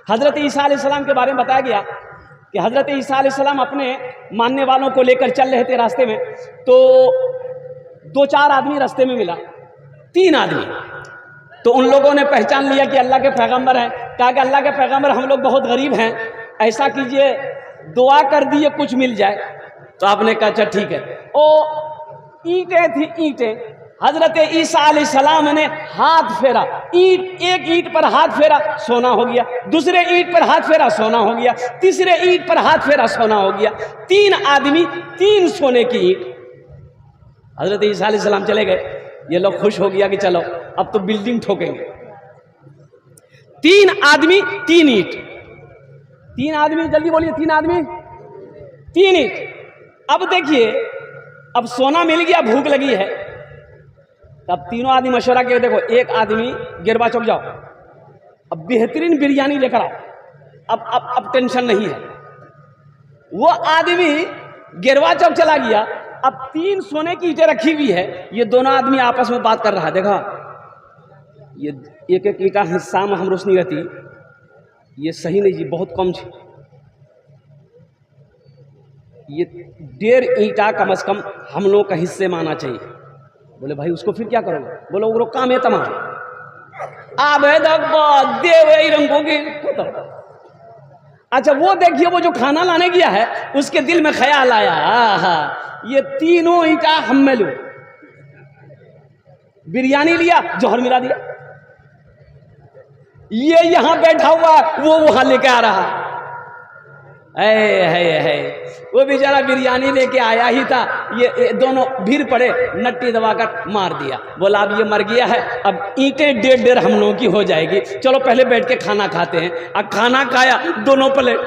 हज़रत ईसा अलैहिस्सलाम के बारे में बताया गया कि हज़रत ईसा अलैहिस्सलाम अपने मानने वालों को लेकर चल रहे थे रास्ते में, तो 2-4 आदमी रास्ते में मिला, 3 आदमी। तो उन लोगों ने पहचान लिया कि अल्लाह के पैगंबर हैं। कहा कि अल्लाह के पैगंबर, हम लोग बहुत गरीब हैं, ऐसा कीजिए दुआ कर दिए कुछ मिल जाए। तो आपने कहा अच्छा ठीक है। ओ ईंटें थी, ईंटें। हजरत ईसा अलैहिस्सलाम ने हाथ फेरा, ईंट, एक ईंट पर हाथ फेरा, सोना हो गया। दूसरे ईंट पर हाथ फेरा, सोना हो गया। तीसरे ईंट पर हाथ फेरा, सोना हो गया। 3 आदमी 3 सोने की ईंट। हजरत ईसा अलैहिस्सलाम चले गए। ये लोग खुश हो गया कि चलो अब तो बिल्डिंग ठोकेंगे। 3 आदमी 3 ईंट। 3 आदमी, जल्दी बोलिए, 3 आदमी 3 ईंट। अब देखिए, अब सोना मिल गया, भूख लगी है। तब तीनों आदमी मशवरा किए, देखो एक आदमी गिरवा चौक जाओ, अब बेहतरीन बिरयानी लेकर आओ, अब टेंशन नहीं है। वो आदमी गिरवा चौक चला गया। अब 3 सोने की ईंटें रखी हुई है। ये दोनों आदमी आपस में बात कर रहा है, देखा ये एक एक ईंटा हिस्सा में हम रोशनी रहती, ये सही नहीं जी, बहुत कम जी, ये 1.5 ईंटा कम से कम हम लोगों का हिस्से में आना चाहिए। बोले भाई उसको फिर क्या करोगे? बोलो वो काम है तमाम अच्छा वो देखिए, वो जो खाना लाने गया है उसके दिल में ख्याल आया, ये तीनों ईंटा हम में लो। बिरयानी लिया, जौहर मिला दिया। ये यहां बैठा हुआ, वो वहां लेके आ रहा है। वो बेचारा बिरयानी लेके आया ही था, ये दोनों भीड़ पड़े, नट्टी दबाकर मार दिया। बोला अब ये मर गया है, अब ईंटें 1.5 हम लोगों की हो जाएगी, चलो पहले बैठ के खाना खाते हैं। अब खाना खाया, दोनों प्लेट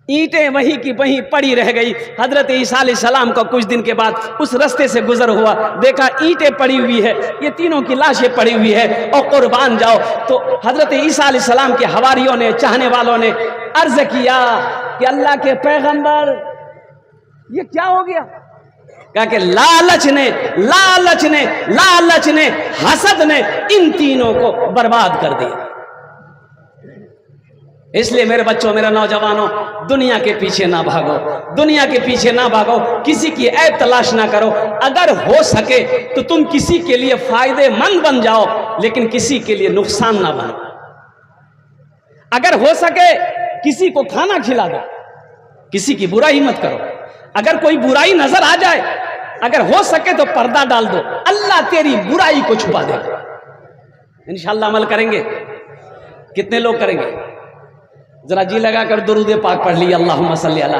ईंटें वहीं की वहीं पड़ी रह गई। हजरत ईसा अलैहिस्सलाम को कुछ दिन के बाद उस रास्ते से गुजर हुआ, देखा ईंटें पड़ी हुई है, ये तीनों की लाशें पड़ी हुई है, और कुर्बान जाओ। तो हजरत ईसा अलैहिस्सलाम के हवारियों ने, चाहने वालों ने अर्ज किया कि अल्लाह के पैगंबर ये क्या हो गया? कहा कि लालच ने हसद ने इन तीनों को बर्बाद कर दिया। इसलिए मेरे बच्चों, मेरे नौजवानों, दुनिया के पीछे ना भागो, दुनिया के पीछे ना भागो, किसी की ऐब तलाश ना करो। अगर हो सके तो तुम किसी के लिए फायदेमंद बन जाओ, लेकिन किसी के लिए नुकसान ना बनो। अगर हो सके किसी को खाना खिला दो, किसी की बुराई मत करो। अगर कोई बुराई नजर आ जाए, अगर हो सके तो पर्दा डाल दो, अल्लाह तेरी बुराई को छुपा देगा। इंशाअल्लाह अमल करेंगे। कितने लोग करेंगे? जरा जी लगा कर दुरूद पाक पढ़ लिया, अल्लाहुम्मा सल्ली अला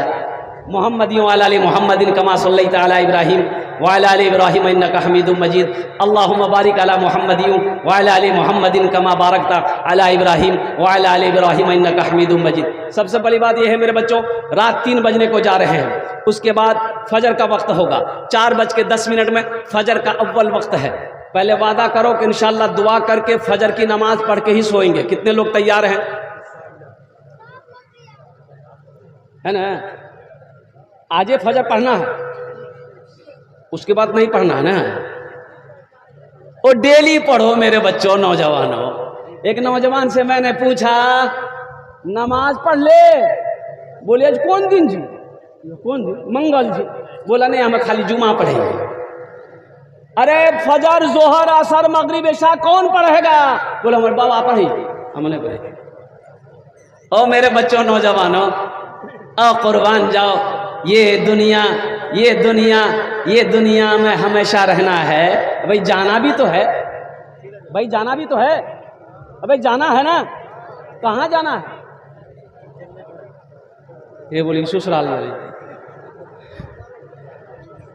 मुहम्मदिन व अला आलि मुहम्मदिन कमा सल्लैता अला इब्राहीम व अला आलि इब्राहीम इन्नका हमीदुम मजीद। अल्लाहुम्मा बारिक अला मुहम्मदिन व अला आलि मुहम्मदिन कमा बारकता अला इब्राहीम व अला आलि इब्राहीम इन्नका हमीदुम मजीद। सबसे बड़ी बात यह है मेरे बच्चों, रात 3 बजने को जा रहे हैं, उसके बाद फजर का वक्त होगा। 4:10 में फजर का अव्वल वक्त है। पहले वादा करो कि इंशाअल्लाह दुआ करके फजर की नमाज पढ़ के ही सोएंगे। कितने लोग तैयार हैं? है ना? आज ये फजर पढ़ना है, उसके बाद नहीं पढ़ना है ना। और डेली पढ़ो मेरे बच्चों, नौजवानों। एक नौजवान से मैंने पूछा, नमाज पढ़ ले? बोले आज कौन दिन जी? कौन दिन? मंगल जी। बोला नहीं, हम खाली जुमा पढ़ेंगे। अरे फजर, जोहर, असर, मगरिब, इशा कौन पढ़ेगा? बोला हमारे बाबा पढ़े, हमने पढ़े। ओ मेरे बच्चों, नौजवानों, कुर्बान जाओ। ये दुनिया में हमेशा रहना है। भाई जाना भी तो है, भाई जाना भी तो है, भाई जाना है ना। कहाँ जाना है? ये बोली ससुराल वाली।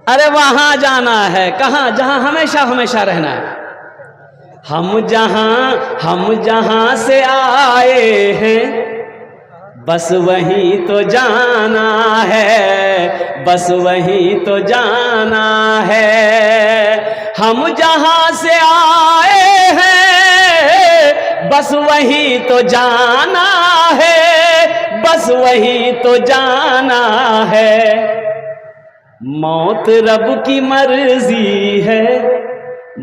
अरे वहां जाना है। कहाँ? जहां हमेशा रहना है। हम जहां से आए हैं, बस वहीं तो जाना है, बस वहीं तो जाना है। हम जहां से आए हैं, बस वहीं तो जाना है, बस वहीं तो जाना है। मौत रब की मर्जी है,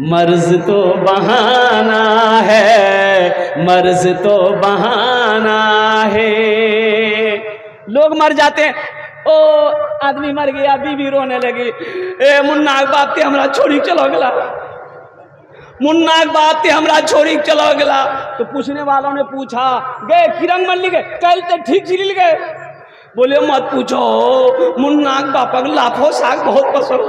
मर्ज तो बहाना है, मर्ज तो बहाना है। लोग मर जाते हैं, ओ आदमी मर गया, बीवी रोने लगी, ए मुन्ना के बाप ते हमरा छोड़ी चलो गला, मुन्ना के बाप ते हमरा छोड़ी चलो गला। तो पूछने वालों ने पूछा, गए किरंग मन ली गए, कल ते ठीक चिल गए। बोले मत पूछो, मुन्ना के बाप लाफो साग बहुत पसंद,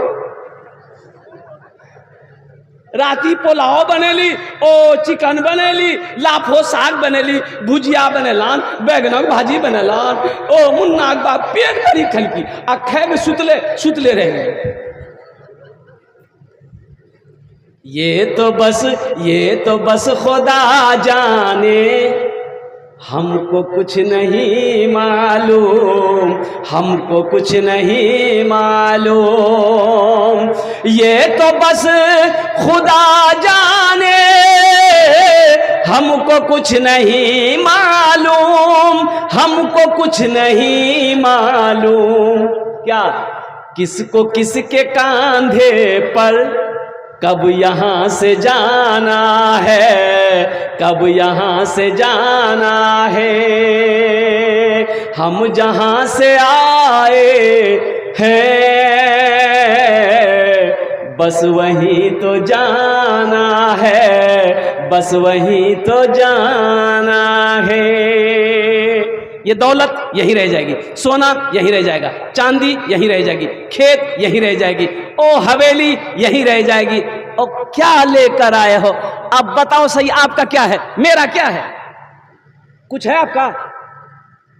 राती पुलाव बनेली, ओ चिकन बनेली, लाफो साग बनेली, भुजिया बनेलान, बैगनक भाजी बनेलान। ओ मुन्ना के बाप पेट भरी खलकी आ खे में सुतले सुतले रह गए। ये तो बस खुदा जाने, हमको कुछ नहीं मालूम, हमको कुछ नहीं मालूम। ये तो बस खुदा जाने, हमको कुछ नहीं मालूम, हमको कुछ नहीं मालूम। क्या किसको किसके कांधे पर कब यहाँ से जाना है, कब यहाँ से जाना है। हम जहाँ से आए हैं बस वहीं तो जाना है, बस वहीं तो जाना है। ये दौलत यहीं रह जाएगी, सोना यहीं रह जाएगा, चांदी यहीं रह जाएगी, खेत यहीं रह जाएगी, ओ हवेली यहीं रह जाएगी। और क्या लेकर आए हो? अब बताओ सही, आपका क्या है, मेरा क्या है? कुछ है आपका?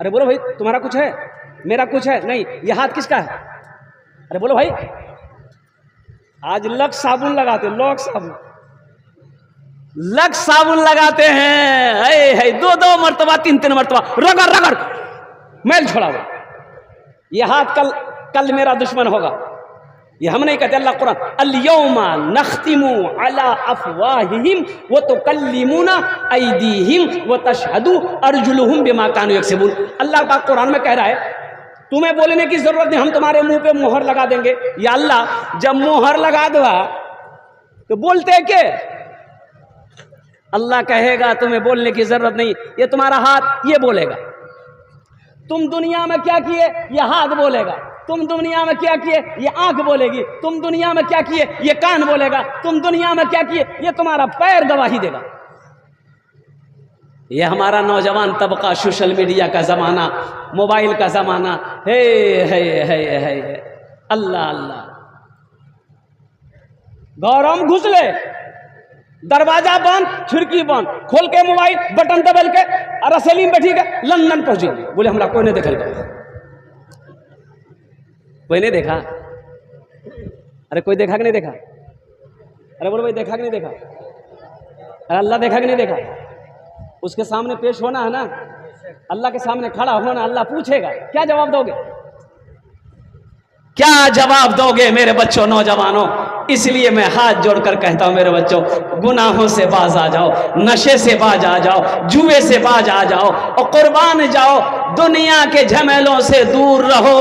अरे बोलो भाई, तुम्हारा कुछ है, मेरा कुछ है? नहीं। ये हाथ किसका है? अरे बोलो भाई। आज लक्स साबुन लगाते, लक्स साबुन, लक्स साबुन लगाते हैं, है दो दो मरतबा, तीन तीन मरतबा रगड़ रगड़ मैल छोड़ा हुआ। ये हाथ कल मेरा दुश्मन होगा। ये हम नहीं कहते, अल्लाह कुरान, अल-यौमा नख्तिमु अला अफवाहिहिम व तुकल्लिमुना अयदीहिम व तशहदु अर्जुलुहुम बिमा कानू यक्सिबून। अल्लाह पाक कुरान में कह रहा है, तुम्हें बोलने की जरूरत नहीं, हम तुम्हारे मुंह पे मोहर लगा देंगे। या अल्लाह, जब मोहर लगा दो तो बोलते के? अल्लाह कहेगा तुम्हें बोलने की जरूरत नहीं, ये तुम्हारा हाथ ये बोलेगा। तुम दुनिया में क्या किए, ये हाथ बोलेगा। तुम दुनिया में क्या किए, ये आंख बोलेगी। तुम दुनिया में क्या किए, ये कान बोलेगा। तुम दुनिया में क्या किए, ये तुम्हारा पैर गवाही देगा। ये हमारा नौजवान तबका, सोशल मीडिया का जमाना, मोबाइल का जमाना है। अल्लाह अल्लाह, गौरम घुसले, दरवाजा बंद, खिड़की बंद, खोल के मोबाइल बटन दबल के रसली में बैठी के लंदन पहुंच गए। बोले हमरा कोई नहीं देखल, कोई नहीं देखा। अरे कोई देखा कि नहीं देखा? अरे बोलो भाई, देखा कि नहीं देखा? अरे अल्लाह देखा कि नहीं देखा? उसके सामने पेश होना है ना, अल्लाह के सामने खड़ा होना। अल्लाह पूछेगा, क्या जवाब दोगे? क्या जवाब दोगे मेरे बच्चों, नौजवानों? इसलिए मैं हाथ जोड़कर कहता हूं मेरे बच्चों, गुनाहों से बाज आ जाओ, नशे से बाज आ जाओ, जुए से बाज आ जाओ और कुर्बान जाओ। दुनिया के झमेलों से दूर रहो,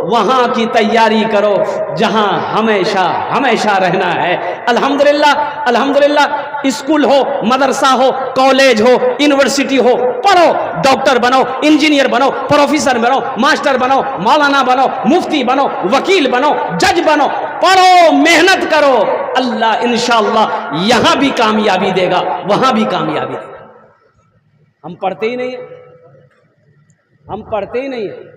वहां की तैयारी करो जहां हमेशा हमेशा रहना है। अल्हम्दुलिल्लाह अल्हम्दुलिल्लाह, स्कूल हो, मदरसा हो, कॉलेज हो, यूनिवर्सिटी हो, पढ़ो, डॉक्टर बनो, इंजीनियर बनो, प्रोफेसर बनो, मास्टर बनो, मौलाना बनो, मुफ्ती बनो, वकील बनो, जज बनो, पढ़ो, मेहनत करो। अल्लाह इंशाअल्लाह यहां भी कामयाबी देगा, वहां भी कामयाबी देगा। हम पढ़ते ही नहीं है, हम पढ़ते ही नहीं है।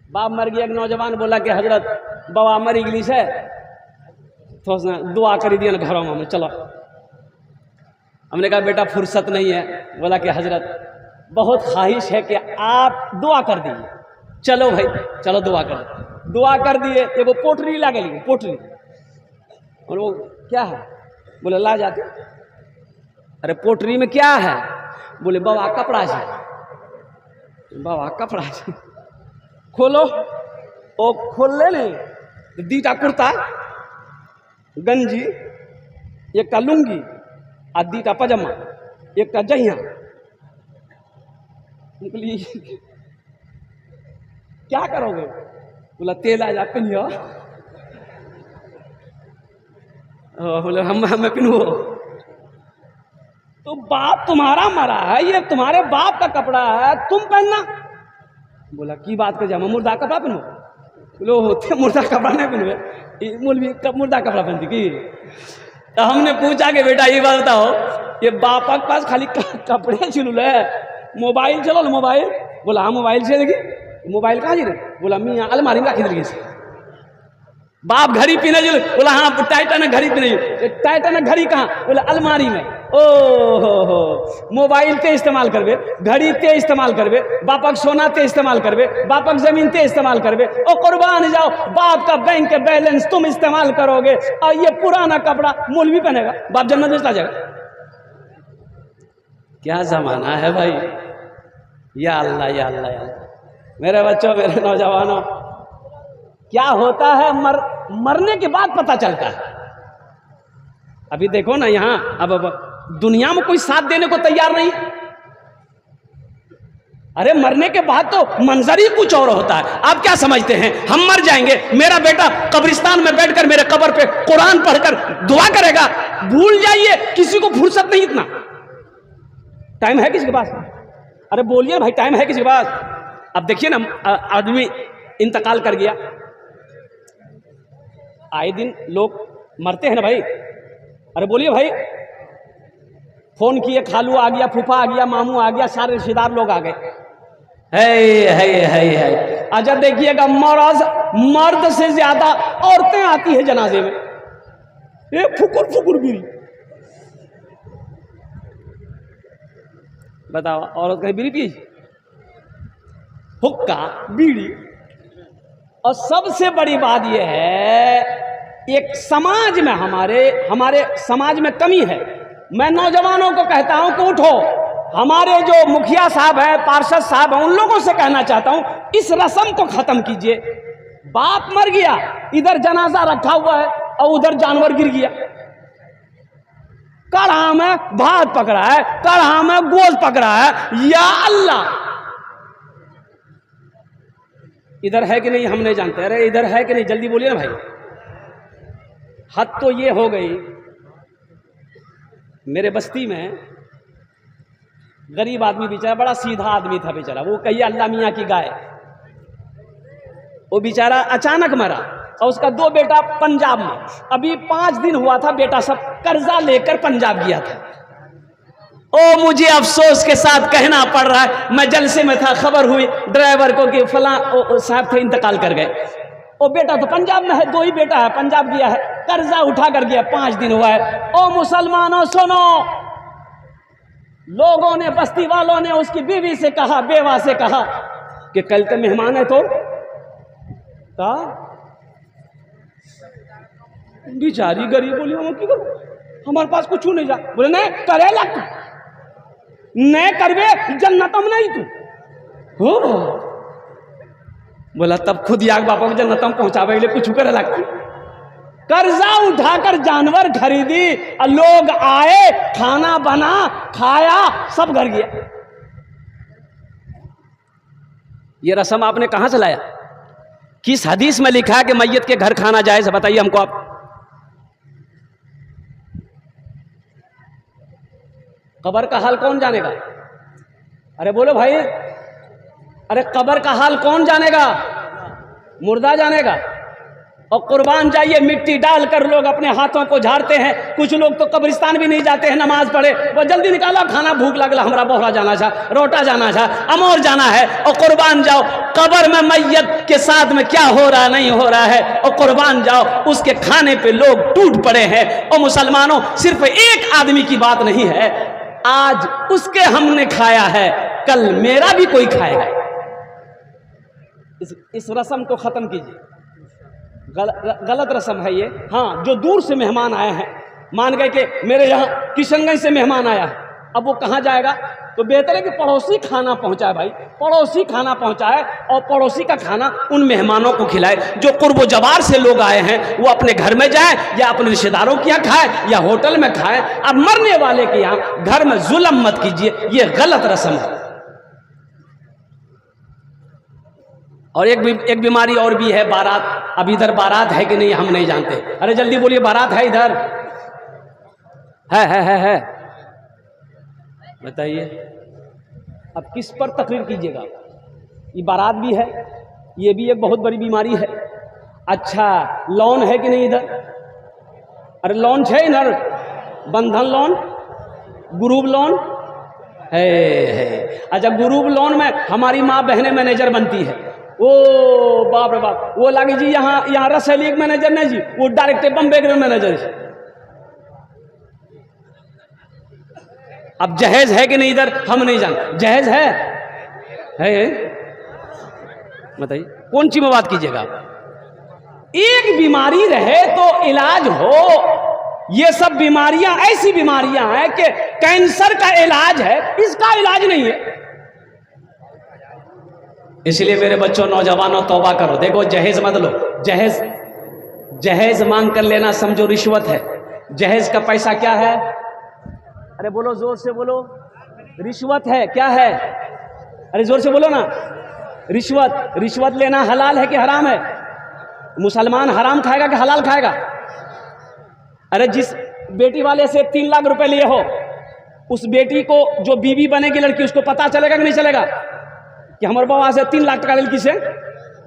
बाप मर गया, एक नौजवान बोला कि हजरत बाबा मर इंग्लिश है, तो दुआ कर दिया ना घरों में, चलो। हमने कहा बेटा फुर्सत नहीं है। बोला कि हजरत बहुत ख्वाहिश है कि आप दुआ कर दीजिए। चलो भाई, चलो दुआ कर। दुआ कर दिए, वो पोटरी ला गई, पोटरी। और वो क्या है? बोले ला जाते। अरे पोटरी में क्या है? बोले बाबा कपड़ा है। बाबा कपड़ा है, खोलो। ओ खोल ले नहीं, दीटा कुर्ता, गंजी, एक का लुंगी, आ दीटा पजामा, एक का जहिया निकली। क्या करोगे? बोला तेल आ जा पिनियो। बोले हमें पिनवो। तो बाप तुम्हारा मरा है, ये तुम्हारे बाप का कपड़ा है, तुम पहनना। बोला की बात कर, जा मुर्दा कपड़ा पहनो। बोलो होते मुर्दा कपड़ा नहीं पहनवे, मौलवी मुर्दा कपड़ा पहनती की। तो हमने पूछा कि बेटा ये बात बताओ, ये बापा के पास खाली कपड़े चुन है, मोबाइल चलो मोबाइल। बोला हाँ मोबाइल से देखी। मोबाइल कहाँ जी रे? बोला मियाँ अलमारी में रखी दिल्ली से। बाप घड़ी पीने जो। बोला हाँ टाइटन घड़ी पीने। टाइटन घड़ी कहाँ? बोला अलमारी में। हो मोबाइल ते इस्तेमाल करबे, घड़ी ते इस्तेमाल करबे, बापक सोना ते इस्तेमाल करबे, बापक जमीन ते इस्तेमाल करबे। ओ कुर्बान जाओ, बाप का बैंक के बैलेंस तुम इस्तेमाल करोगे और ये पुराना कपड़ा मौलवी पहनेगा, बाप जन्नत में चला जाएगा। क्या जमाना है भाई। या अल्लाह या अल्लाह या अल्लाह। मेरे बच्चों, मेरे नौजवानों, क्या होता है मरने के बाद पता चलता है। अभी देखो ना यहाँ, अब दुनिया में कोई साथ देने को तैयार नहीं। अरे मरने के बाद तो मंजर ही कुछ और होता है। आप क्या समझते हैं हम मर जाएंगे, मेरा बेटा कब्रिस्तान में बैठकर मेरे कब्र पे कुरान पढ़कर दुआ करेगा? भूल जाइए, किसी को फुर्सत नहीं। इतना टाइम है किसी के पास? अरे बोलिए भाई, टाइम है किसी के पास? अब देखिए ना, आदमी इंतकाल कर गया, आए दिन लोग मरते हैं ना भाई। अरे बोलिए भाई, फोन किए, खालू आ गया, फूफा आ गया, मामू आ गया, सारे रिश्तेदार लोग आ गए। है। अच्छा देखिएगा, मर्द से ज्यादा औरतें आती है जनाजे में। ये फुकुर फुकुर बीड़ी। बताओ, औरत कहीं बीड़ी पी? हुक्का बीड़ी। और सबसे बड़ी बात यह है, एक समाज में हमारे समाज में कमी है। मैं नौजवानों को कहता हूं कि उठो, हमारे जो मुखिया साहब है, पार्षद साहब हैं, उन लोगों से कहना चाहता हूं, इस रस्म को खत्म कीजिए। बाप मर गया, इधर जनाजा रखा हुआ है और उधर जानवर गिर गया। कढ़ा में भात पकड़ा है, कढ़ा में गोश्त पकड़ा है। या अल्लाह, इधर है कि नहीं हम नहीं जानते। अरे इधर है कि नहीं, जल्दी बोलिए ना भाई। हद तो ये हो गई, मेरे बस्ती में गरीब आदमी बेचारा, बड़ा सीधा आदमी था बेचारा, वो कहिए अल्लाह मियाँ की गाय। वो बेचारा अचानक मरा और उसका 2 बेटा पंजाब में। अभी 5 दिन हुआ था, बेटा सब कर्जा लेकर पंजाब गया था। ओ मुझे अफसोस के साथ कहना पड़ रहा है, मैं जलसे में था, खबर हुई ड्राइवर को कि फलां साहब थे, इंतकाल कर गए। ओ बेटा तो पंजाब में है, 2 ही बेटा है, पंजाब गया है, कर्जा उठा कर गया, 5 दिन हुआ है। ओ मुसलमानों सुनो, लोगों ने, बस्ती वालों ने उसकी बीवी से कहा, बेवा से कहा कि कल के मेहमान है तो बेचारी गरीब बोली हम की करो, हमारे पास कुछ नहीं जा। बोले नहीं करे लग, नहीं करवे जन्नतम नहीं तू हो। बोला तब खुद याग बापा को जन्नतम पहुंचावे के लिए कुछ करे लगती। कर्जा उठाकर जानवर खरीदी, लोग आए, खाना बना, खाया, सब घर गया। ये रस्म आपने कहां से लाया? किस हदीस में लिखा है कि मैयत के घर खाना जायज है? बताइए हमको आप। कब्र का हाल कौन जानेगा? अरे बोलो भाई, अरे कब्र का हाल कौन जानेगा? मुर्दा जानेगा। और कुर्बान जाइए, मिट्टी डालकर लोग अपने हाथों को झाड़ते हैं। कुछ लोग तो कब्रिस्तान भी नहीं जाते हैं नमाज पढ़े, वो जल्दी निकाला खाना, भूख लगला, हमारा बोहरा जाना था, रोटा जाना था, अमोर जाना है। और कुर्बान जाओ, कब्र में मैयत के साथ में क्या हो रहा नहीं हो रहा है। और कुर्बान जाओ, उसके खाने पे लोग टूट पड़े हैं। और मुसलमानों, सिर्फ एक आदमी की बात नहीं है, आज उसके हमने खाया है, कल मेरा भी कोई खाएगा। इस रस्म को खत्म कीजिए, गलत रस्म है ये। हाँ, जो दूर से मेहमान आए हैं, मान गए कि मेरे यहाँ किशनगंज से मेहमान आया है, अब वो कहाँ जाएगा? तो बेहतर है कि पड़ोसी खाना पहुँचाए भाई, पड़ोसी खाना पहुँचाए और पड़ोसी का खाना उन मेहमानों को खिलाए। जो कुर्बो जवार से लोग आए हैं वो अपने घर में जाए या अपने रिश्तेदारों के यहाँ खाए या होटल में खाए। अब मरने वाले के यहाँ घर में जुल्म मत कीजिए, ये गलत रस्म है। और एक बीमारी और भी है, बारात। अब इधर बारात है कि नहीं हम नहीं जानते। अरे जल्दी बोलिए, बारात है इधर? है। बताइए अब किस पर तकरीर कीजिएगा। ये बारात भी है, ये भी एक बहुत बड़ी बीमारी है। अच्छा लोन है कि नहीं इधर? अरे लोन है इधर, बंधन लोन, ग्रुप लोन है। अच्छा ग्रुप लोन में हमारी माँ बहनें मैनेजर बनती है। ओ बाप रे बाप, वो लगी जी यहाँ रसैली एक मैनेजर नहीं जी, वो डायरेक्ट बम्बे के मैनेजर। अब जहेज है कि नहीं इधर हम नहीं जानते। जहेज है? बताइए कौन सी में बात कीजिएगा। एक बीमारी रहे तो इलाज हो। ये सब बीमारियां ऐसी बीमारियां हैं कि कैंसर का इलाज है, इसका इलाज नहीं है। इसलिए मेरे बच्चों, नौजवानों, तौबा करो। देखो जहेज मत लो। जहेज मांग कर लेना समझो रिश्वत है। जहेज का पैसा क्या है? अरे बोलो, जोर से बोलो। रिश्वत है। क्या है? अरे जोर से बोलो ना। रिश्वत लेना हलाल है कि हराम है? मुसलमान हराम खाएगा कि हलाल खाएगा? अरे जिस बेटी वाले से 3 लाख रुपए लिए हो, उस बेटी को जो बीवी बनेगी लड़की, उसको पता चलेगा कि नहीं चलेगा कि हमारे बाबा से 3 लाख टका लड़की से?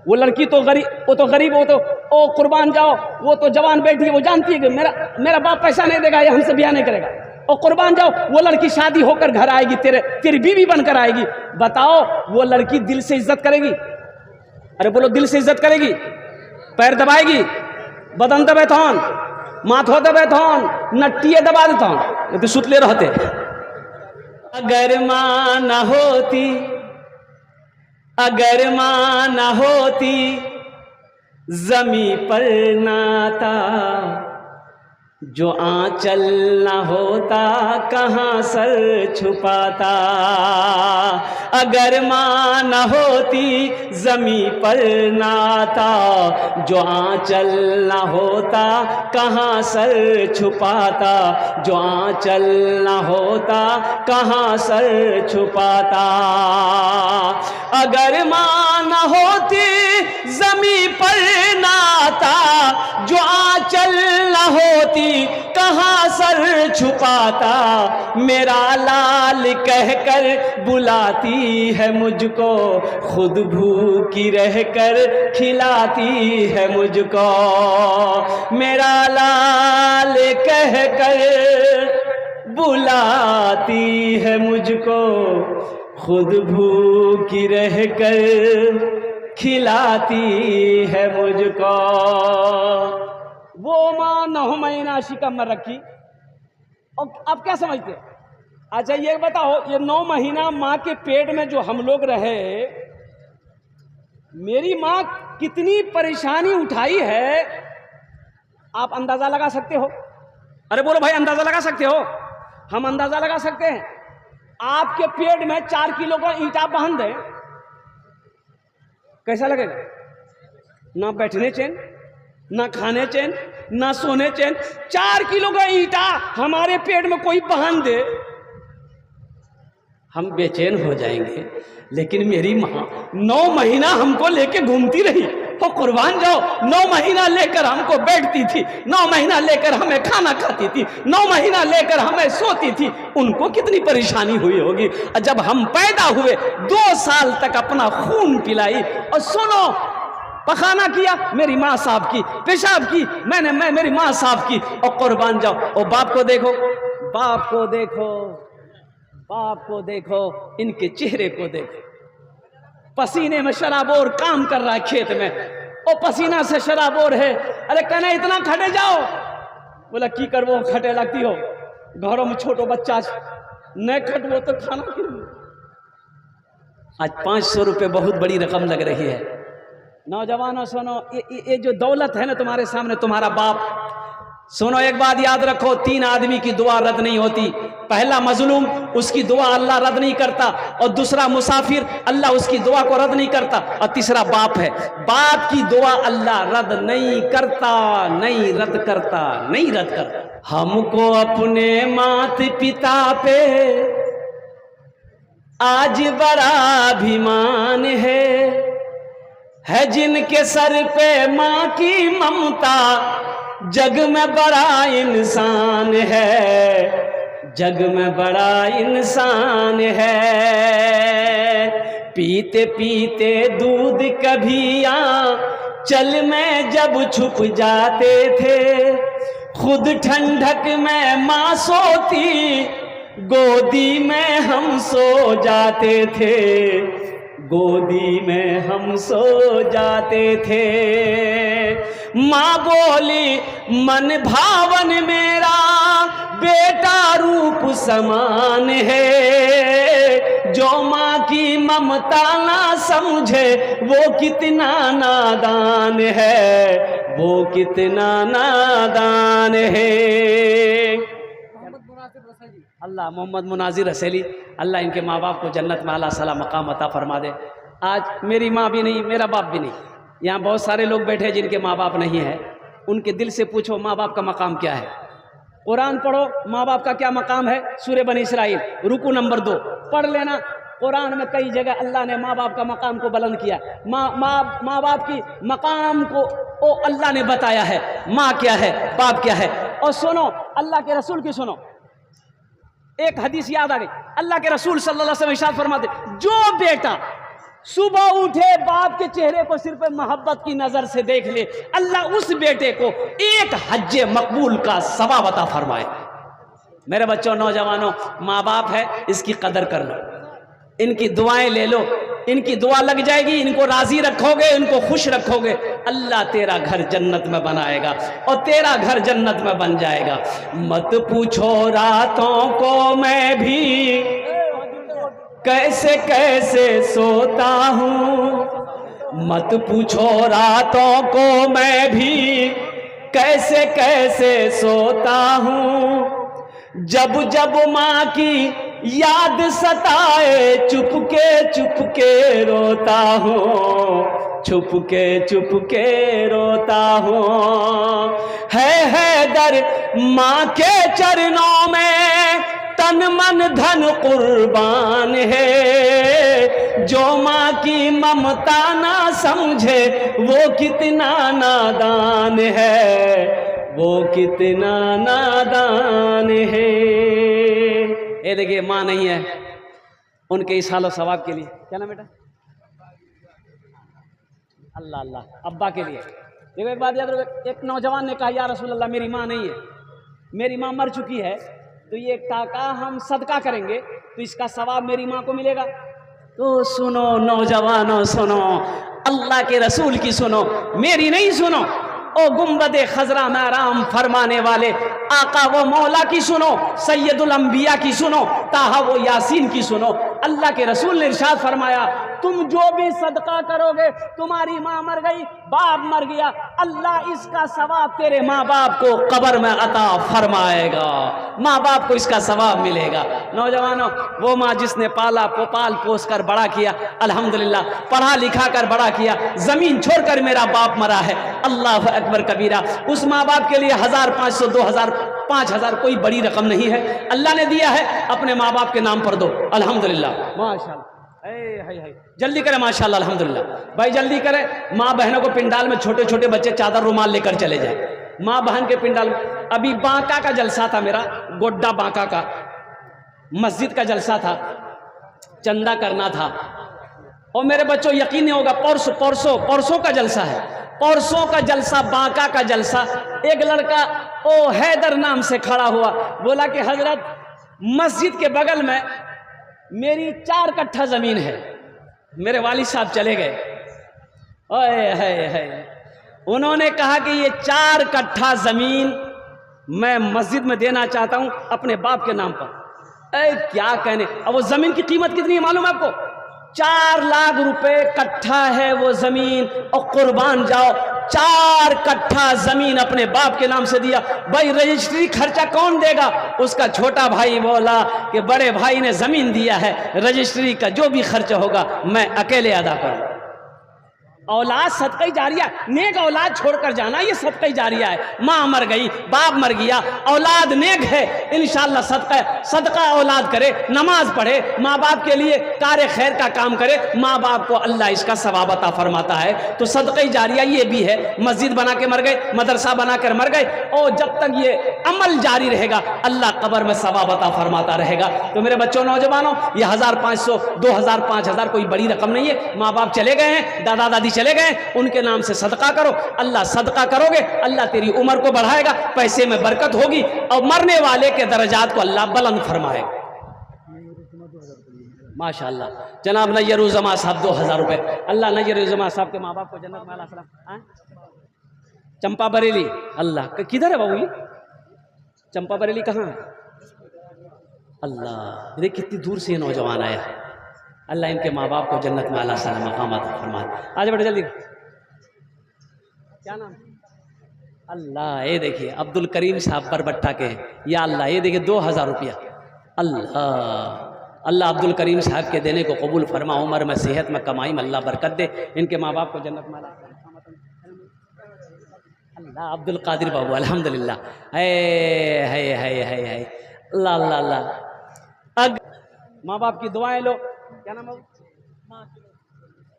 वो लड़की तो गरीब, वो तो ओ कुर्बान जाओ, वो तो जवान बेटी है, वो जानती है कि मेरा बाप पैसा नहीं देगा, ये हमसे ब्याह नहीं करेगा। और कुर्बान जाओ, वो लड़की शादी होकर घर आएगी, तेरी बीवी बनकर आएगी। बताओ वो लड़की दिल से इज्जत करेगी? अरे बोलो, दिल से इज्जत करेगी? पैर दबाएगी, बदन दबे थौन, माथो दबे थौन, नट्टिए दबा दे थौन, तो सुतले रहते। अगर मां न होती जमी पर नाता, जो आंचल न होता कहाँ सर छुपाता। अगर मां न होती जमी पर नाता, जो आंचल न होता कहाँ सर छुपाता। जो आंचल न होता कहाँ सर छुपाता। अगर मां न होती जमी पर नाता, जो आंचल न होती कहाँ सर छुपाता। मेरा लाल कहकर बुलाती है मुझको, खुद भूखी रहकर खिलाती है मुझको। मेरा लाल कहकर बुलाती है मुझको, खुद भूखी रहकर खिलाती है मुझको। वो माँ 9 महीना शिकम में रखी। और आप क्या समझते? अच्छा ये बताओ, ये 9 महीना माँ के पेट में जो हम लोग रहे, मेरी माँ कितनी परेशानी उठाई है, आप अंदाजा लगा सकते हो? अरे बोलो भाई, अंदाजा लगा सकते हो? हम अंदाजा लगा सकते हैं। आपके पेट में 4 किलो का ईंटा बांध दे, कैसा लगेगा? ना बैठने चैन, ना खाने चैन, ना सोने चैन। 4 किलो का ईंटा हमारे पेट में कोई बांध दे, हम बेचैन हो जाएंगे। लेकिन मेरी माँ 9 महीना हमको लेके घूमती रही। तो कुर्बान जाओ, 9 महीना लेकर हमको बैठती थी, 9 महीना लेकर हमें खाना खाती थी, 9 महीना लेकर हमें सोती थी। उनको कितनी परेशानी हुई होगी। जब हम पैदा हुए 2 साल तक अपना खून पिलाई। और सुनो, पखाना किया, मेरी माँ साहब की, पेशाब की, मैं मेरी माँ साहब की। और कुर्बान जाओ, और बाप को देखो, बाप को देखो, बाप को देखो, इनके चेहरे को देखो। पसीने में शराबोर काम कर रहा है खेत में, और पसीना से शराबोर है। अरे कहना इतना खटे जाओ, बोला की करवो, खटे लगती हो, घरों में छोटो बच्चा न खटवो तो खाना क्यों। आज 500 रुपये बहुत बड़ी रकम लग रही है। नौजवानों सुनो, ये जो दौलत है ना तुम्हारे सामने, तुम्हारा बाप। सुनो, एक बात याद रखो, 3 आदमी की दुआ रद्द नहीं होती। पहला मजलूम, उसकी दुआ अल्लाह रद्द नहीं करता। और दूसरा मुसाफिर, अल्लाह उसकी दुआ को रद्द नहीं करता। और तीसरा बाप है, बाप की दुआ अल्लाह रद्द नहीं करता, नहीं रद्द करता, नहीं रद्द करता। हमको अपने माता पिता पे आज बड़ा अभिमान है जिनके सर पे माँ की ममता जग में बड़ा इंसान है, जग में बड़ा इंसान है। पीते पीते दूध कभी चल में जब छुप जाते थे, खुद ठंडक में माँ सोती, गोदी में हम सो जाते थे, गोदी में हम सो जाते थे। माँ बोली मन भावन मेरा बेटा रूप समान है, जो माँ की ममता ना समझे वो कितना नादान है, वो कितना नादान है। अल्लाह मोहम्मद मुनाजिर रसेली, अल्लाह इनके माँ बाप को जन्नत में आला सला मकाम अता फरमा दे। आज मेरी माँ भी नहीं, मेरा बाप भी नहीं, यहाँ बहुत सारे लोग बैठे जिनके माँ बाप नहीं है, उनके दिल से पूछो माँ बाप का मकाम क्या है। कुरान पढ़ो, माँ बाप का क्या मकाम है। सूरह बनी इसराइल रुकू नंबर 2 पढ़ लेना। कुरान में कई जगह अल्लाह ने माँ बाप का मकाम को बुलंद किया, माँ बाप की मकाम को अल्लाह ने बताया है, माँ क्या है, बाप क्या है। और सुनो अल्लाह के रसूल की सुनो, एक हदीस याद आ गई। अल्लाह के रसूल सल्लल्लाहु अलैहि वसल्लम इरशाद फरमाते, जो बेटा सुबह उठे बाप के चेहरे को सिर्फ मोहब्बत की नजर से देख ले, अल्लाह उस बेटे को एक हज मकबूल का सवाब अता फरमाए। मेरे बच्चों, नौजवानों, माँ बाप है, इसकी कदर कर लो, इनकी दुआएं ले लो, इनकी दुआ लग जाएगी, इनको राजी रखोगे, इनको खुश रखोगे, अल्लाह तेरा घर जन्नत में बनाएगा और तेरा घर जन्नत में बन जाएगा। मत पूछो रातों को मैं भी कैसे कैसे सोता हूँ, मत पूछो रातों को मैं भी कैसे कैसे सोता हूँ, जब जब माँ की याद सताए चुपके रोता हूँ, चुपके रोता हूँ। है दर माँ के चरणों में तन मन धन कुर्बान है, जो माँ की ममता ना समझे वो कितना नादान है, वो कितना नादान है। ये देखिए माँ नहीं है, उनके इस हालो सवाब के लिए क्या ना बेटा, अल्लाह अल्लाह, अब्बा के लिए। देखो एक बात याद रखो, एक नौजवान ने कहा या रसूल अल्लाह मेरी माँ नहीं है, मेरी माँ मर चुकी है, तो ये काका हम सदका करेंगे तो इसका सवाब मेरी माँ को मिलेगा। तो सुनो नौजवानों, सुनो अल्लाह के रसूल की सुनो, मेरी नहीं सुनो। ओ गुम्बदे खजरा में आराम फरमाने वाले आका वो मौला की सुनो, सैयदुल अंबिया की सुनो, ताहा वो यासीन की सुनो। अल्लाह के रसूल ने इरशाद फरमाया, तुम जो भी सदका करोगे, तुम्हारी माँ मर गई, बाप मर गया, अल्लाह इसका सवाब तेरे माँ बाप को कब्र में अता फरमाएगा, माँ बाप को इसका सवाब मिलेगा। नौजवानों, वो माँ जिसने पाला पाल पोस कर बड़ा किया, अल्हम्दुलिल्लाह पढ़ा लिखा कर बड़ा किया, जमीन छोड़कर मेरा बाप मरा है, अल्लाह अकबर कबीरा, उस माँ बाप के लिए 1000, 500, 2000, 5000 कोई बड़ी रकम नहीं है, अल्लाह ने दिया है, अपने माँ बाप के नाम पर दो। अल्हम्दुलिल्लाह, माशाल्लाह, जल्दी करें, माशाल्लाह, अल्हम्दुलिल्लाह भाई, जल्दी करें। माँ बहनों को पिंडाल में छोटे छोटे बच्चे चादर रुमाल लेकर चले जाए, माँ बहन के पिंडाल में। अभी बांका का जलसा था मेरा, गोड्डा बांका का मस्जिद का जलसा था, चंदा करना था। और मेरे बच्चों यकीन नहीं होगा, परसों का जलसा है, परसों का जलसा, बांका का जलसा। एक लड़का ओ हैदर नाम से खड़ा हुआ, बोला कि हजरत मस्जिद के बगल में मेरी 4 कट्ठा जमीन है। मेरे वालिद साहब चले गए, ओए है उन्होंने कहा कि ये 4 कट्ठा जमीन मैं मस्जिद में देना चाहता हूं अपने बाप के नाम पर। क्या कहने, अब वो जमीन की कीमत कितनी है मालूम है आपको? 4 लाख रुपए कट्ठा है वो जमीन। और कुर्बान जाओ, 4 कट्ठा जमीन अपने बाप के नाम से दिया। भाई रजिस्ट्री खर्चा कौन देगा? उसका छोटा भाई बोला कि बड़े भाई ने जमीन दिया है, रजिस्ट्री का जो भी खर्चा होगा मैं अकेले अदा करूं। औलाद सदका जारिया, नेक औलाद छोड़कर जाना ये सदका जारिया है। माँ मर गई, बाप मर गया, औलाद नेक है, इंशाअल्लाह सदका औलाद करे, नमाज पढ़े, माँ बाप के लिए कार्य खैर का काम करे, माँ बाप को अल्लाह इसका सवाब अता फरमाता है। तो सदका जारिया ये भी है। मस्जिद बना के मर गए, मदरसा बनाकर मर गए, और जब तक ये अमल जारी रहेगा अल्लाह कब्र में सवाब अता फरमाता रहेगा। तो मेरे बच्चों, नौजवानों, ये 1500, 2000, 5000 कोई बड़ी रकम नहीं है। माँ बाप चले गए हैं, दादा दादी चले गए, उनके नाम से सदका करो। अल्लाह सदका करोगे, अल्लाह तेरी उम्र को बढ़ाएगा, पैसे में बरकत होगी, और मरने वाले के दर्जात को अल्लाह बुलंद फरमाएगा। माशाअल्लाह। जनाब नय्यरुज़्ज़मा साहब 2000 रुपये। अल्लाह नय्यरुज़्ज़मा साहब के माँ बाप को जन्नत में अल्लाह सलाम। चंपा बरेली, अल्लाह किधर है बाबू? ये चंपा बरेली कहाँ है? अल्लाह, देख कितनी दूर से ये नौजवान आया। अल्लाह इनके माँ बाप को जन्नत में अल्लाह सलाम मकाम अता फरमाए। आज बेटा जल्दी, क्या नाम? अल्लाह, ये देखिए अब्दुल करीम साहब बरबट्टा के हैं। या अल्लाह, ये देखिए 2000 रुपया। अल्लाह, अल्लाह अब्दुल करीम साहब के देने को कबूल फरमा, उम्र में सेहत में कमाई में अल्लाह बरकत दे, इनके माँ बाप को जन्नत में अल्लाह। अब्दुल कादिर बाबू अल्हम्दुलिल्लाह। है अल्लाह अल्लाह अल्लाह। अग माँ बाप की दुआएं लो। क्या नाम है?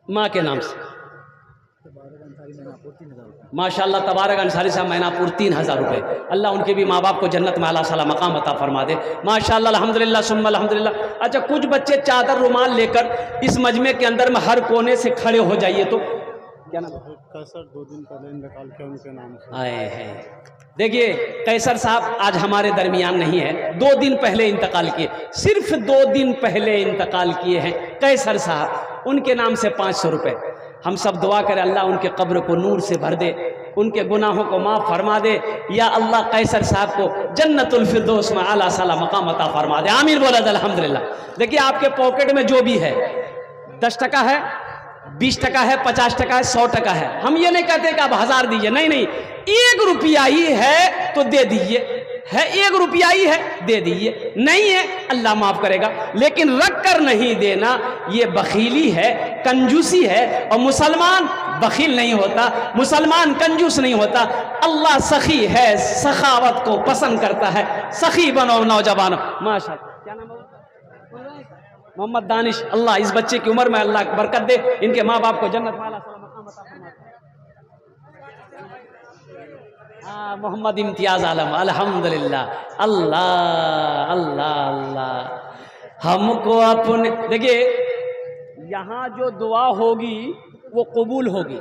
माँ के नाम से माशाअल्लाह तबारक अंसारी साहब मैनापुर 3000 रुपये। अल्लाह उनके भी माँ बाप को जन्नत में अल्लाह सला मकाम अता फरमा दे। माशाअल्लाह अल्हम्दुलिल्लाह सुम्मा अल्हम्दुलिल्लाह। अच्छा, कुछ बच्चे चादर रुमाल लेकर इस मजमे के अंदर में हर कोने से खड़े हो जाइए। तो क्या नाम? कैसर 2 दिन पहले इंतकाल किया, उनके नाम से आए हैं। देखिए कैसर साहब आज हमारे दरमियान नहीं है, 2 दिन पहले इंतकाल किए, सिर्फ 2 दिन पहले इंतकाल किए हैं कैसर साहब। उनके नाम से 500 रुपये। हम सब दुआ करें अल्लाह उनके कब्र को नूर से भर दे, उनके गुनाहों को माफ़ फरमा दे। या अल्लाह कैसर साहब को जन्नतुल फिरदौस में आला साला मकाम अता फरमा दे। आमीन बोला अल्हम्दुलिल्लाह। देखिए आपके पॉकेट में जो भी है, 10 टका है, 20 टका है, 50 टका है, 100 टका है, हम ये नहीं कहते कि आप 1000 दीजिए, नहीं नहीं, 1 रुपया ही है तो दे दीजिए, है 1 रुपया ही है दे दीजिए, नहीं है अल्लाह माफ करेगा, लेकिन रख कर नहीं देना ये बखीली है, कंजूसी है। और मुसलमान बखील नहीं होता, मुसलमान कंजूस नहीं होता। अल्लाह सखी है, सखावत को पसंद करता है। सखी बनो नौजवानों। माशाअल्लाह। क्या नाम है? मोहम्मद दानिश। अल्लाह इस बच्चे की उम्र में अल्लाह बरकत दे, इनके माँ बाप को जन्नत में अल्लाह मकाम अता फरमाए। मोहम्मद इम्तियाज आलम अल्हम्दुलिल्लाह। अल्लाह अल्लाह अल्लाह। हमको अपने देखिए, यहाँ जो दुआ होगी वो कबूल होगी,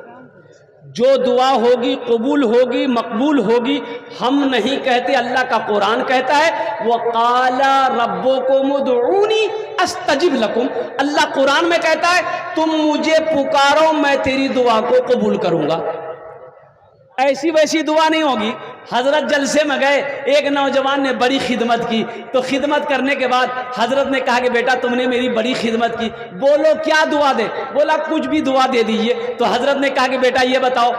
जो दुआ होगी कबूल होगी, मकबूल होगी। हम नहीं कहते, अल्लाह का कुरान कहता है वक़ाला रब्बुकुम उदऊनी अस्तजिब लकुम। अल्लाह कुरान में कहता है तुम मुझे पुकारो मैं तेरी दुआ को कबूल करूंगा। ऐसी वैसी दुआ नहीं होगी। हजरत जलसे में गए, एक नौजवान ने बड़ी खिदमत की, तो खिदमत करने के बाद हजरत ने कहा कि बेटा तुमने मेरी बड़ी खिदमत की, बोलो क्या दुआ दे? बोला कुछ भी दुआ दे दीजिए। तो हजरत ने कहा कि बेटा ये बताओ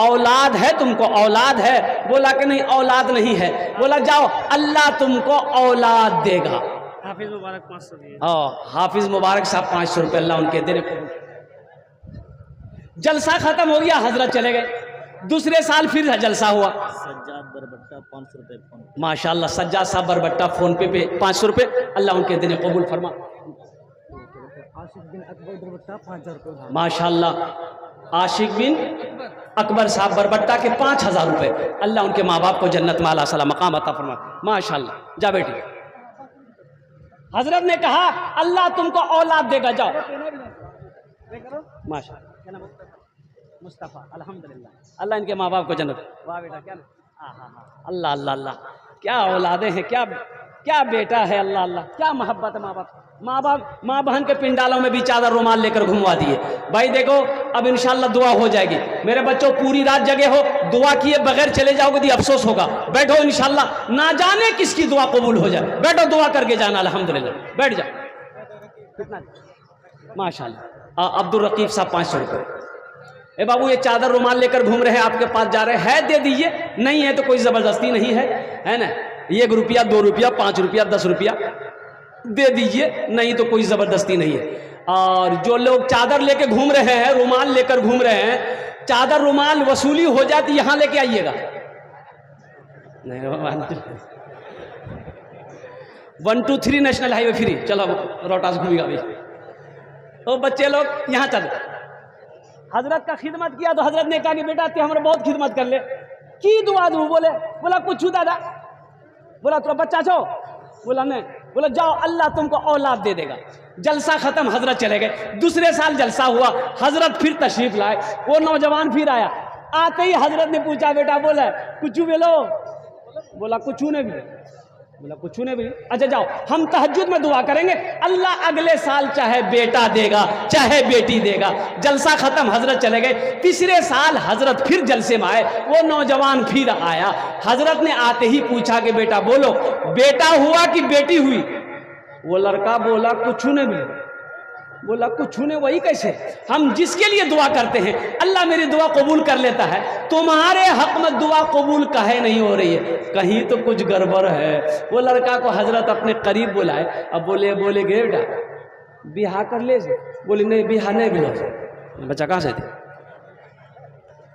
औलाद है तुमको? औलाद है। बोला कि नहीं औलाद नहीं है। बोला जाओ अल्लाह तुमको औलाद देगा। हाफिज मुबारक 500 दिए। हाफिज मुबारक साहब 500 रुपये अल्लाह उनके देने को। जलसा खत्म हो गया, हजरत चले गए। दूसरे साल फिर जलसा हुआ। सज्जाद बरबट्टा 500 रुपये। माशाअल्लाह सज्जाद साहब बरबट्टा फोन पे 500 रुपये अल्लाह उनके दिन कबूल फरमा। माशाअल्लाह आशिक बिन अकबर साहब बरबट्टा के 5000 रुपये अल्लाह उनके माँ बाप को जन्नत में अल्लाह सला मकाम अता फरमा। माशाअल्लाह। जा बेटी, हजरत ने कहा अल्लाह तुमको औलाद देगा, जाओ। माशाअल्लाह। मुस्तफ़ा अल्हम्दुलिल्लाह। अल्लाह इनके माँ बाप को जन्नत। वाह बेटा, क्या अल्लाह अल्लाह अल्लाह, क्या औलादे हैं, क्या क्या बेटा है, अल्लाह अल्लाह, क्या मोहब्बत है। माँ बहन के पिंडालों में भी चादर रुमाल लेकर घुमवा दिए। भाई देखो अब इंशाल्लाह दुआ हो जाएगी। मेरे बच्चों पूरी रात जगे हो, दुआ किए बगैर चले जाओगे तो अफसोस होगा। बैठो इंशाल्लाह, ना जाने किसकी दुआ कबूल हो जाए। बैठो दुआ करके जाना अल्हम्दुलिल्लाह। बैठ जाओ। कितना? माशाल्लाह। अब्दुल रकीब साहब 500 रुपये। ए बाबू ये चादर रुमाल लेकर घूम रहे हैं, आपके पास जा रहे हैं, दे दीजिए, नहीं है तो कोई ज़बरदस्ती नहीं है, है ना। 1 रुपया 2 रुपया 5 रुपया 10 रुपया दे दीजिए, नहीं तो कोई ज़बरदस्ती नहीं है। और जो लोग चादर लेके घूम रहे हैं, रुमाल लेकर घूम रहे हैं, चादर रुमाल वसूली हो जाती, यहां लेके आइएगा। नहीं 1 2 3 नेशनल हाईवे फ्री, चलो रोहतास घूमेगा अभी। तो बच्चे लोग यहाँ चल, हजरत का खिदमत किया तो हजरत ने कहा कि बेटा ते हमारा बहुत खिदमत कर ले, की दुआ दूँ? बोला कुछ दादा। बोला तो बच्चा छो? बोला नहीं। बोला जाओ, अल्लाह तुमको औलाद दे देगा। जलसा खत्म, हजरत चले गए। दूसरे साल जलसा हुआ, हजरत फिर तशरीफ लाए, वो नौजवान फिर आया। आते ही हजरत ने पूछा बेटा बोला कुछ बेलो? बोला कुछ ने भी। बोला कुछ ने भी। अच्छा जाओ, हम तहज्जुद में दुआ करेंगे, अल्लाह अगले साल चाहे बेटा देगा चाहे बेटी देगा। जलसा खत्म, हजरत चले गए। तीसरे साल हजरत फिर जलसे में आए, वो नौजवान फिर आया। हजरत ने आते ही पूछा कि बेटा बोलो, बेटा हुआ कि बेटी हुई? वो लड़का बोला कुछ ने भी। बोला कुछ ने, वही कैसे? हम जिसके लिए दुआ करते हैं अल्लाह मेरी दुआ कबूल कर लेता है, तुम्हारे हक में दुआ कबूल काहे नहीं हो रही है? कहीं तो कुछ गड़बड़ है। वो लड़का को हजरत अपने करीब बुलाए, अब बोले गे बेटा बिहा कर ले। बोले नहीं बिहा नहीं बिलो। बच्चा कहाँ से थे?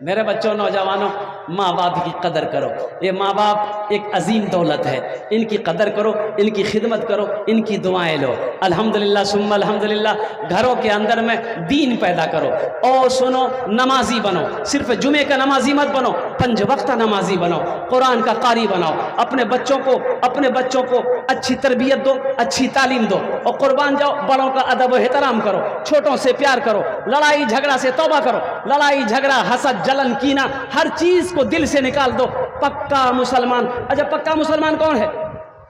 मेरे बच्चों, नौजवानों, माँ बाप की कदर करो। ये माँ बाप एक अजीम दौलत है, इनकी कदर करो, इनकी खिदमत करो, इनकी दुआएं लो। अल्हम्दुलिल्लाह सुम्मा अल्हम्दुलिल्लाह। घरों के अंदर में दीन पैदा करो। और सुनो, नमाजी बनो, सिर्फ जुमे का नमाजी मत बनो, 5 वक्त नमाजी बनो, कुरान का कारी बनाओ। अपने बच्चों को अच्छी तरबियत दो, अच्छी तालीम दो, और कुर्बान जाओ, बड़ों का अदब व एहतराम करो, छोटों से प्यार करो, लड़ाई झगड़ा से तौबा करो। लड़ाई झगड़ा, हसद, जलन, कीना, हर चीज को दिल से निकाल दो। पक्का मुसलमान। अच्छा पक्का मुसलमान कौन है?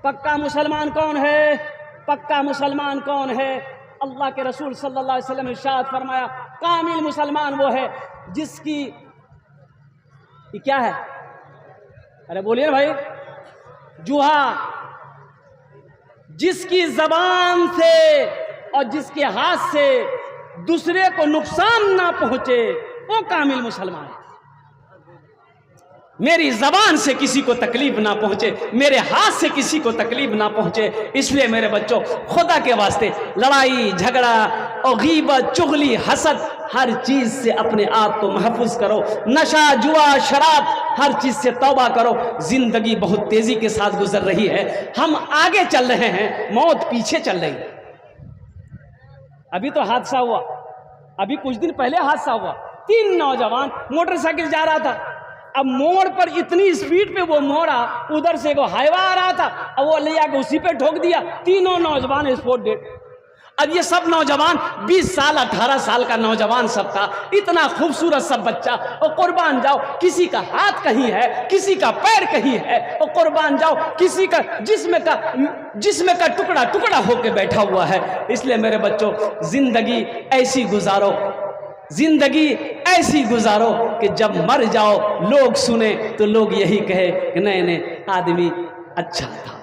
पक्का मुसलमान कौन है? पक्का मुसलमान कौन है? अल्लाह के रसूल सल्लल्लाहु अलैहि वसल्लम ने इरशाद फरमाया, कामिल मुसलमान वो है जिसकी क्या है? अरे बोलिए ना भाई। जुहा, जिसकी जबान से और जिसके हाथ से दूसरे को नुकसान ना पहुंचे, वो कामिल मुसलमान है। मेरी जबान से किसी को तकलीफ ना पहुंचे, मेरे हाथ से किसी को तकलीफ ना पहुंचे। इसलिए मेरे बच्चों, खुदा के वास्ते लड़ाई झगड़ा और गीबत, चुगली, हसद, हर चीज से अपने आप को महफूज करो। नशा, जुआ, शराब, हर चीज से तौबा करो। जिंदगी बहुत तेजी के साथ गुजर रही है, हम आगे चल रहे हैं, मौत पीछे चल रही है। अभी तो हादसा हुआ, अभी कुछ दिन पहले हादसा हुआ। 3 नौजवान मोटरसाइकिल जा रहा था। अब मोड़ पर इतनी स्पीड पे वो मोड़ा, उधर से वो हाईवा आ रहा था, अब वो ले आके उसी पे ठोक दिया। तीनों नौजवान स्पॉट डेड। अब ये सब नौजवान 20 साल 18 साल का नौजवान सब था, इतना खूबसूरत सब बच्चा। और कुर्बान जाओ, किसी का हाथ कहीं है, किसी का पैर कहीं है, और कुर्बान जाओ किसी का जिस्म का टुकड़ा टुकड़ा होके बैठा हुआ है। इसलिए मेरे बच्चों, जिंदगी ऐसी गुजारो, जिंदगी ऐसी गुजारो कि जब मर जाओ लोग सुने तो लोग यही कहे कि नहीं आदमी अच्छा था।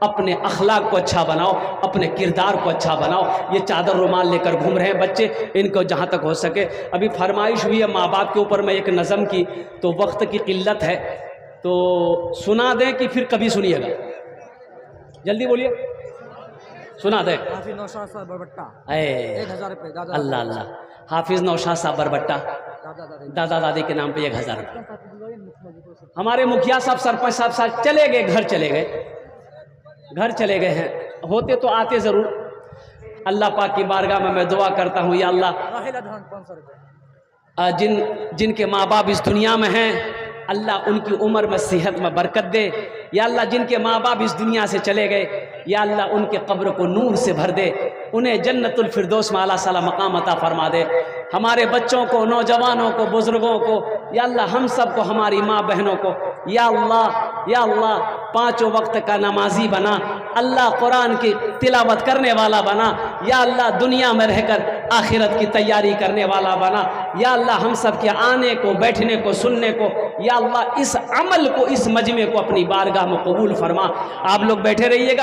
अपने अखलाक को अच्छा बनाओ, अपने किरदार को अच्छा बनाओ। ये चादर रुमाल लेकर घूम रहे हैं बच्चे, इनको जहाँ तक हो सके। अभी फरमाइश हुई है माँ बाप के ऊपर मैं एक नज़म की, तो वक्त की किल्लत है तो सुना दें कि फिर कभी सुनिएगा? जल्दी बोलिए, सुना दें। हाफिज नौशाद साहब बरबट्टा, 1000 रुपये। अल्लाह अल्लाह। हाफिज नौशाद साहब बरबट्टा, दादा दादी के नाम पे 1000 रुपये। हमारे मुखिया साहब, सरपंच साहब चले गए, घर चले गए हैं। होते तो आते ज़रूर। अल्लाह पाक की बारगाह में मैं दुआ करता हूँ, या अल्लाह जिनके माँ बाप इस दुनिया में हैं, अल्लाह उनकी उम्र में सेहत में बरकत दे। या अल्लाह जिनके माँ बाप इस दुनिया से चले गए, या अल्लाह उनके कब्र को नूर से भर दे, उन्हें जन्नतुल फिरदौस में आला साला मकाम अता फरमा दे। हमारे बच्चों को, नौजवानों को, बुजुर्गों को, या अल्लाह हम सब को, हमारी माँ बहनों को, या अल्लाह 5 वक्त का नमाजी बना। अल्लाह कुरान की तिलावत करने वाला बना। या अल्लाह दुनिया में रहकर आखिरत की तैयारी करने वाला बना। या अल्लाह हम सब के आने को, बैठने को, सुनने को, या अल्लाह इस अमल को, इस मजमे को अपनी बारगाह में कबूल फरमा। आप लोग बैठे रहिएगा।